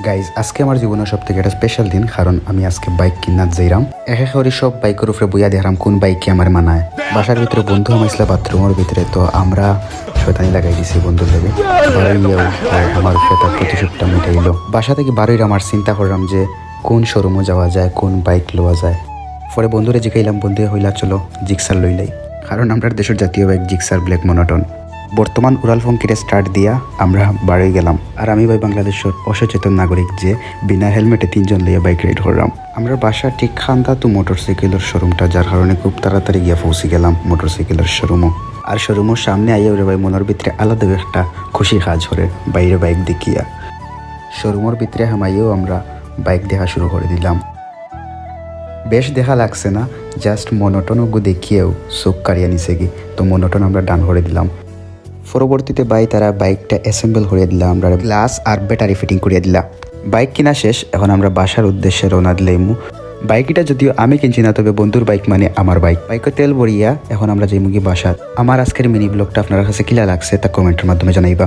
Guys আজকে আমার জীবনের সব থেকে একটা স্পেশাল দিন, কারণ আমি আজকে বাইক কিনাত যাইরাম। এক এক করে সব বাইকের উপরে বইয়া দেখলাম কোন বাইকে আমার মানায়। বাসার ভিতরে বন্ধু আমাইছিল বাথরুমের ভিতরে, তো আমরা শয়তানি লাগাই দিছি বন্ধুর লগে। আমার উপরে তার প্রতিশোধটা মিটাইল। বাসা থেকে বারোই আমার চিন্তা করলাম যে কোন শোরুমে যাওয়া যায়, কোন বাইক লওয়া যায়। পরে বন্ধুরে জিগাইলাম, বন্ধু হইলা চলো জিক্সার লইলাই, কারণ আমরা দেশের জাতীয় বাইক জিক্সার ব্ল্যাক মনোটন। বর্তমান উড়াল ফঙ্কিরে স্টার্ট দিয়া আমরা বাড়ি গেলাম। আর আমি ভাই বাংলাদেশের অসচেতন নাগরিক যে বিনা হেলমেটে 3 জন লইয়া বাইক রাইড করলাম। আমরা বাসা ঠিক খান্দা তো মোটরসাইকেলের শোরুমটা, যার কারণে খুব তাড়াতাড়ি গিয়া পৌঁছে গেলাম মোটরসাইকেলের শোরুমও। আর শোরুমের সামনে আইয়া ওরে ভাই মনের ভিতরে আলাদা একটা খুশি কাজ করে বাইরে বাইক দেখিয়া। শোরুমের ভিতরে হামাইয়েও আমরা বাইক দেখা শুরু করে দিলাম। বেশ দেখা লাগছে না, জাস্ট মনোটন দেখিয়েও চোখ কাড়িয়া নিছে কি, তো মনোটন আমরা ডান করে দিলাম। পরবর্তীতে তারা বাইকটা অ্যাসেম্বল করে দিলাম, আমরা গ্লাস আর ব্যাটারি ফিটিং করিয়া দিলাম। বাইক কিনা শেষ, এখন আমরা বাসার উদ্দেশ্যে রওনা দিলাম। বাইকটা যদিও আমি কিনছি না, তবে বন্ধুর বাইক মানে আমার বাইক। বাইকে তেল ভরিয়া এখন আমরা যাইমু কি বাসাত। আমার আজকের মিনি ব্লগটা আপনার কাছে কিলা লাগছে তা কমেন্টের মাধ্যমে জানাইবা।